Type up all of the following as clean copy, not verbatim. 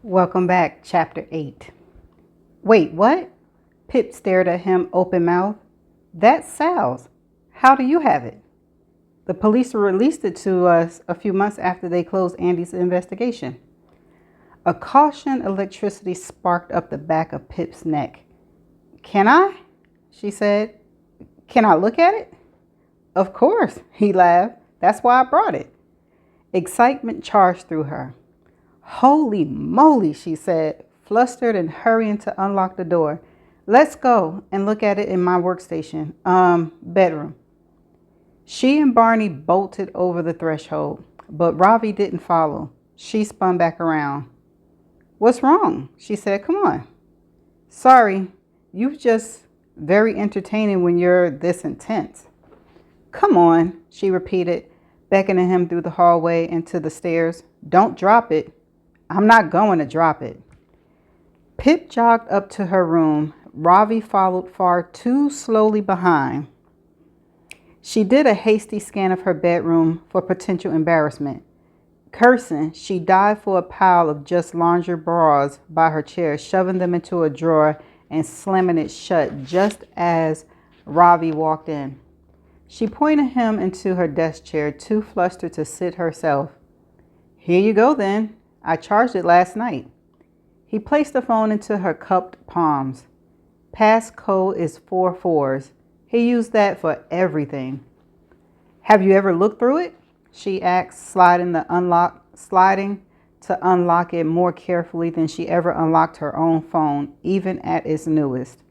Welcome back, Chapter 8. Wait, what? Pip stared at him open mouthed. That's Sal's. How do you have it? The police released it to us a few months after they closed Andy's investigation. A caution electricity sparked up the back of Pip's neck. Can I? She said. Can I look at it? Of course, he laughed. That's why I brought it. Excitement charged through her. Holy moly, she said, flustered and hurrying to unlock the door. Let's go and look at it in my workstation, bedroom. She and Barney bolted over the threshold, but Ravi didn't follow. She spun back around. What's wrong? She said, come on. Sorry, you're just very entertaining when you're this intense. Come on, she repeated, beckoning him through the hallway and to the stairs. Don't drop it. I'm not going to drop it. Pip jogged up to her room. Ravi followed far too slowly behind. She did a hasty scan of her bedroom for potential embarrassment. Cursing, she dived for a pile of just laundry bras by her chair, shoving them into a drawer and slamming it shut just as Ravi walked in. She pointed him into her desk chair, too flustered to sit herself. Here you go then. I charged it last night. He placed the phone into her cupped palms. Passcode is 4 4s. He used that for everything. Have you ever looked through it? She asked, sliding to unlock it more carefully than she ever unlocked her own phone, even at its newest.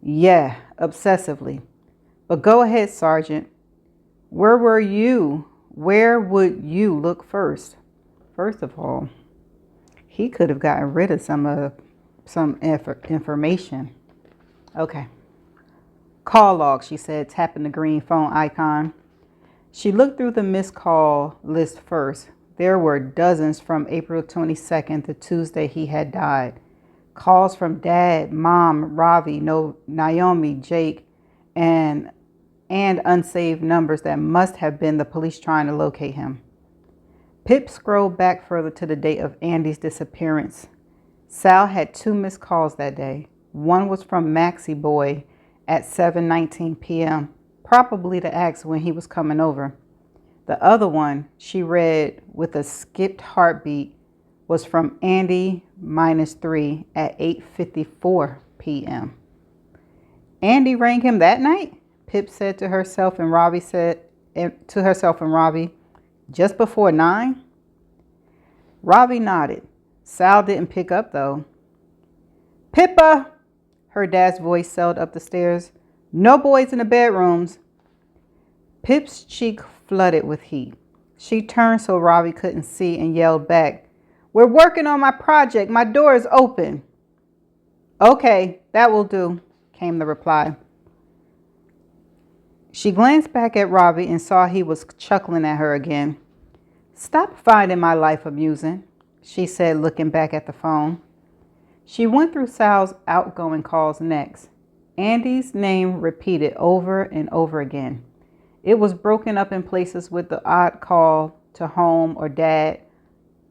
Yeah, obsessively. But go ahead, Sergeant. Where were you? Where would you look first? First of all, he could have gotten rid of some information. Okay. Call log, she said, tapping the green phone icon. She looked through the missed call list first. There were dozens from April 22nd, the Tuesday he had died. Calls from Dad, Mom, Ravi, Naomi, Jake, and unsaved numbers that must have been the police trying to locate him. Pip scrolled back further to the date of Andy's disappearance. Sal had 2 missed calls that day. One was from Maxie Boy at 7:19 p.m., probably to ask when he was coming over. The other one, she read with a skipped heartbeat, was from Andy -3 at 8:54 p.m. Andy rang him that night? Pip said to herself, and Ravi said to herself and Ravi, just before 9? Ravi nodded. Sal didn't pick up, though. Pippa! Her dad's voice sailed up the stairs. No boys in the bedrooms. Pip's cheek flooded with heat. She turned so Ravi couldn't see and yelled back, We're working on my project. My door is open. Okay, that will do, came the reply. She glanced back at Ravi and saw he was chuckling at her again. Stop finding my life amusing, she said, looking back at the phone. She went through Sal's outgoing calls next. Andy's name repeated over and over again. It was broken up in places with the odd call to home or Dad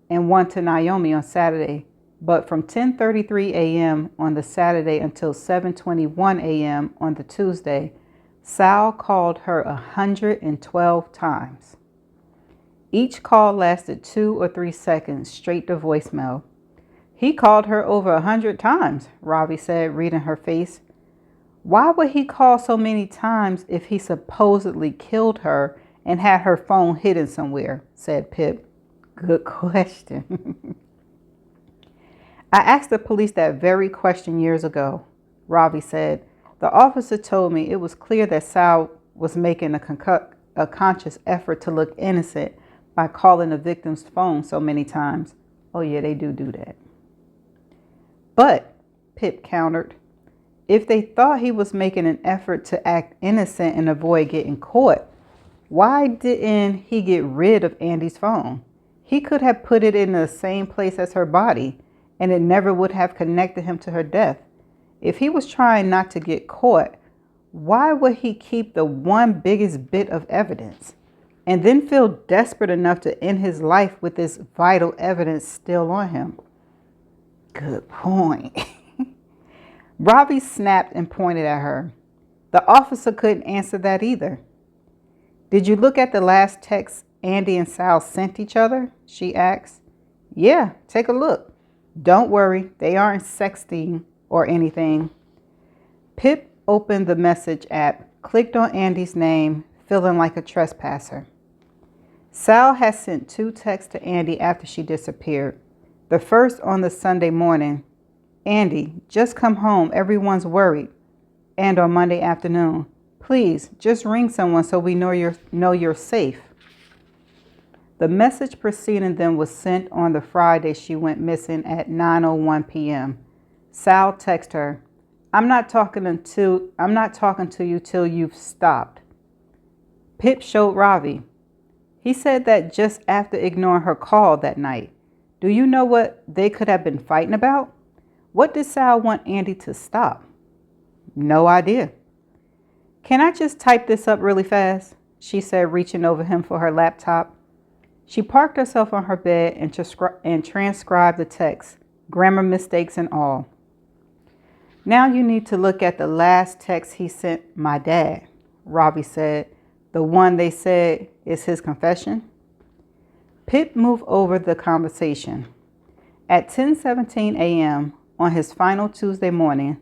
and one to Naomi on Saturday. But from 10:33 a.m. on the Saturday until 7:21 a.m. on the Tuesday, Sal called her 112 times. Each call lasted 2 or 3 seconds, straight to voicemail. He called her over 100 times, Ravi said, reading her face. Why would he call so many times if he supposedly killed her and had her phone hidden somewhere, said Pip. Good question. I asked the police that very question years ago, Ravi said. The officer told me it was clear that Sal was making a conscious effort to look innocent by calling the victim's phone so many times. Oh yeah, they do that. But, Pip countered, if they thought he was making an effort to act innocent and avoid getting caught, why didn't he get rid of Andy's phone? He could have put it in the same place as her body, and it never would have connected him to her death. If he was trying not to get caught, why would he keep the one biggest bit of evidence and then feel desperate enough to end his life with this vital evidence still on him? Good point. Ravi snapped and pointed at her. The officer couldn't answer that either. Did you look at the last text Andy and Sal sent each other? She asked. Yeah, take a look. Don't worry, they aren't sexting or anything. Pip opened the message app, clicked on Andy's name, feeling like a trespasser. Sal had sent 2 texts to Andy after she disappeared. The first on the Sunday morning. Andy, just come home. Everyone's worried. And on Monday afternoon. Please, just ring someone so we know you're safe. The message preceding them was sent on the Friday she went missing at 9:01 p.m. Sal texted her, I'm not talking to you till you've stopped. Pip showed Ravi. He said that just after ignoring her call that night. Do you know what they could have been fighting about? What did Sal want Andy to stop? No idea. Can I just type this up really fast? She said, reaching over him for her laptop. She parked herself on her bed and transcribed the text, grammar mistakes and all. Now you need to look at the last text he sent my dad, Ravi said. The one they said is his confession. Pip moved over the conversation. At 10:17 a.m. on his final Tuesday morning,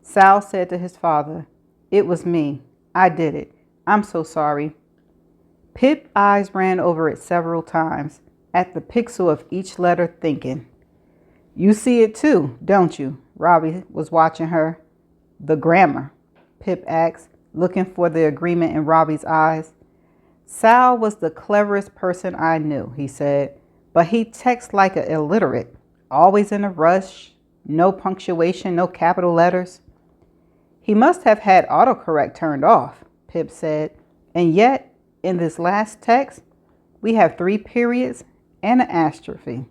Sal said to his father, It was me. I did it. I'm so sorry. Pip's eyes ran over it several times, at the pixel of each letter, thinking. You see it too, don't you? Ravi was watching her. The grammar, Pip asked, looking for the agreement in Ravi's eyes. Sal was the cleverest person I knew, he said, but he texts like an illiterate, always in a rush, no punctuation, no capital letters. He must have had autocorrect turned off, Pip said, and yet, in this last text, we have 3 periods and an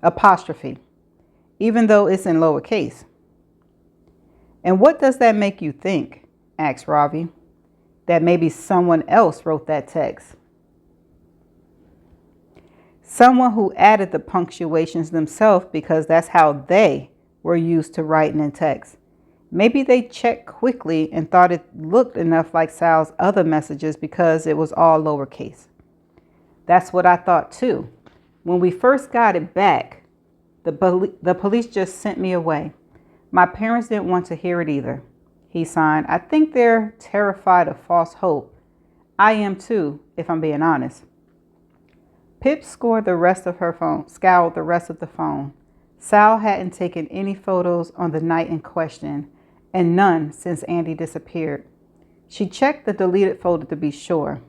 apostrophe, even though it's in lowercase. And what does that make you think? Asked Ravi. That maybe someone else wrote that text. Someone who added the punctuations themselves because that's how they were used to writing in text. Maybe they checked quickly and thought it looked enough like Sal's other messages because it was all lowercase. That's what I thought too. When we first got it back, the police just sent me away. My parents didn't want to hear it either. He signed. I think they're terrified of false hope. I am too, if I'm being honest. Pip scoured the rest of the phone. Sal hadn't taken any photos on the night in question, and none since Andy disappeared. She checked the deleted folder to be sure.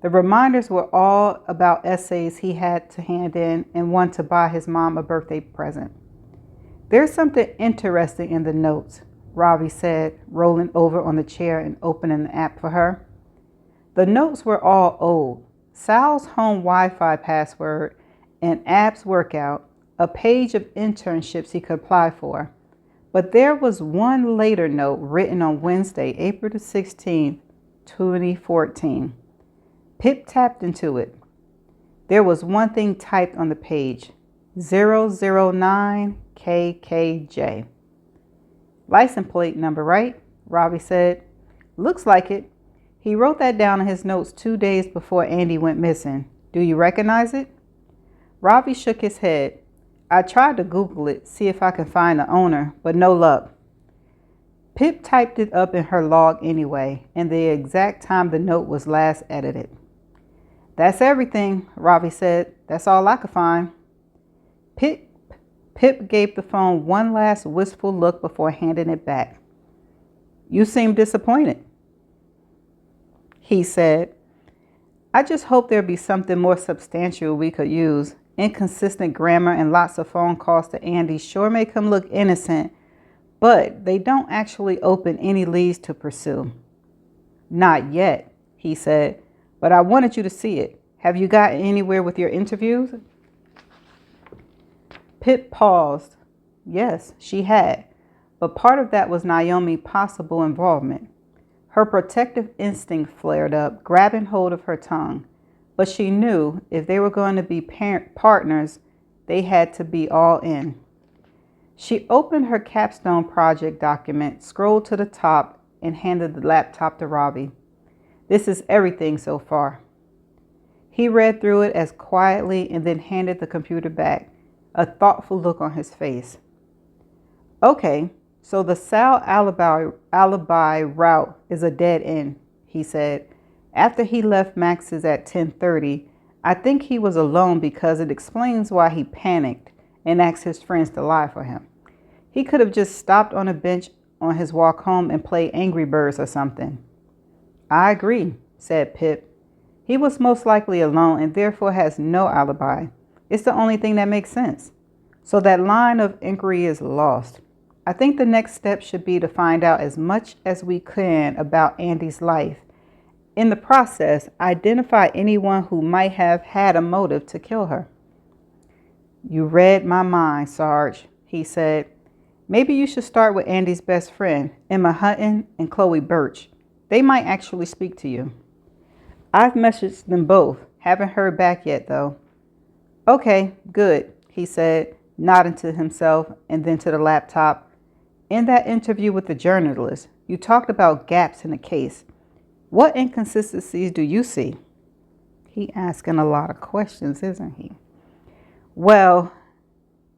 The reminders were all about essays he had to hand in and one to buy his mom a birthday present. There's something interesting in the notes, Ravi said, rolling over on the chair and opening the app for her. The notes were all old. Sal's home Wi-Fi password, an app's workout, a page of internships he could apply for. But there was one later note written on Wednesday, April the 16th, 2014. Pip tapped into it. There was one thing typed on the page, 009KKJ. License plate number, right? Ravi said. Looks like it. He wrote that down in his notes 2 days before Andy went missing. Do you recognize it? Ravi shook his head. I tried to Google it, see if I can find the owner, but no luck. Pip typed it up in her log anyway, and the exact time the note was last edited. That's everything, Ravi said. That's all I could find. Pip gave the phone one last wistful look before handing it back. You seem disappointed, he said. I just hope there'll be something more substantial we could use. Inconsistent grammar and lots of phone calls to Andy sure make him look innocent, but they don't actually open any leads to pursue. Not yet, he said, but I wanted you to see it. Have you gotten anywhere with your interviews? Pip paused. Yes, she had, but part of that was Naomi's possible involvement. Her protective instinct flared up, grabbing hold of her tongue. But she knew if they were going to be partners, they had to be all in. She opened her capstone project document, scrolled to the top, and handed the laptop to Ravi. This is everything so far. He read through it as quietly and then handed the computer back, a thoughtful look on his face. Okay, so the Sal alibi route is a dead end, he said. After he left Max's at 10:30, I think he was alone because it explains why he panicked and asked his friends to lie for him. He could have just stopped on a bench on his walk home and played Angry Birds or something. I agree, said Pip. He was most likely alone and therefore has no alibi. It's the only thing that makes sense. So that line of inquiry is lost. I think the next step should be to find out as much as we can about Andy's life. In the process, identify anyone who might have had a motive to kill her. You read my mind, Sarge, he said. Maybe you should start with Andy's best friend, Emma Hutton and Chloe Birch. They might actually speak to you. I've messaged them both. Haven't heard back yet, though. Okay, good, he said, nodding to himself and then to the laptop. In that interview with the journalist, you talked about gaps in the case. What inconsistencies do you see? He asking a lot of questions, isn't he? Well,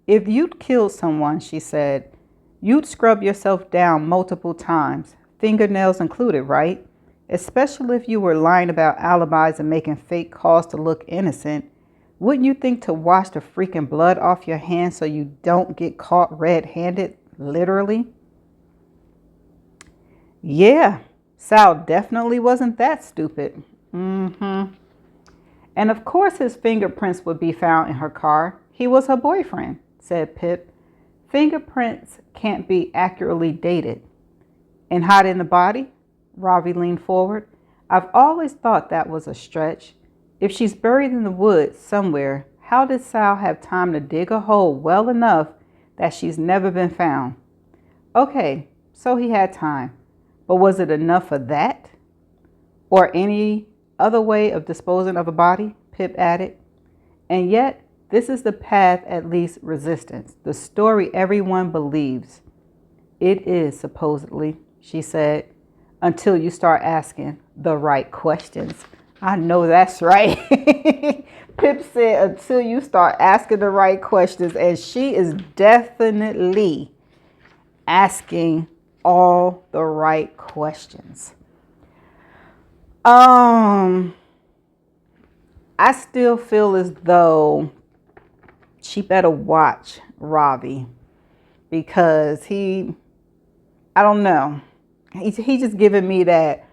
if you'd killed someone, she said, you'd scrub yourself down multiple times, fingernails included, right? Especially if you were lying about alibis and making fake calls to look innocent. Wouldn't you think to wash the freaking blood off your hands so you don't get caught red-handed, literally? Yeah, Sal definitely wasn't that stupid. And of course his fingerprints would be found in her car. He was her boyfriend, said Pip. Fingerprints can't be accurately dated. And hiding the body? Ravi leaned forward. I've always thought that was a stretch. If she's buried in the woods somewhere, how did Sal have time to dig a hole well enough that she's never been found? Okay, so he had time. But was it enough for that? Or any other way of disposing of a body? Pip added. And yet, this is the path at least resistance. The story everyone believes. It is, supposedly, she said, until you start asking the right questions. I know that's right. Pip said until you start asking the right questions. And she is definitely asking all the right questions. I still feel as though she better watch Ravi because I don't know. He just giving me that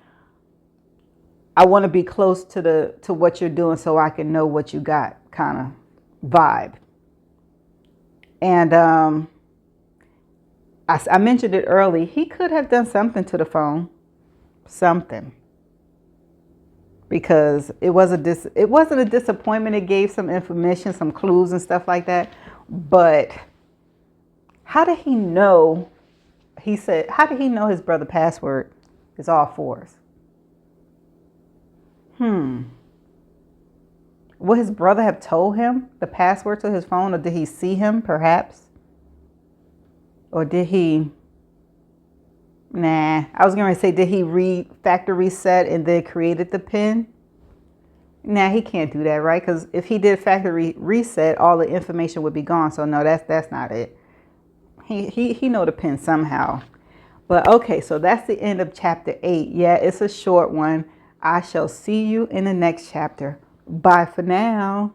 I want to be close to what you're doing so I can know what you got kind of vibe. And I mentioned it early. He could have done something to the phone. Something. Because it wasn't a disappointment. It gave some information, some clues and stuff like that. But how did he know? He said, how did he know his brother's password is all fours? Would his brother have told him the password to his phone, or did he see him perhaps? Or did he? Nah, I was going to say, did he factory reset and then created the PIN? Nah, he can't do that, right? Because if he did factory reset, all the information would be gone. So no, that's not it. He know the PIN somehow. But okay, so that's the end of chapter 8. Yeah, it's a short one. I shall see you in the next chapter. Bye for now.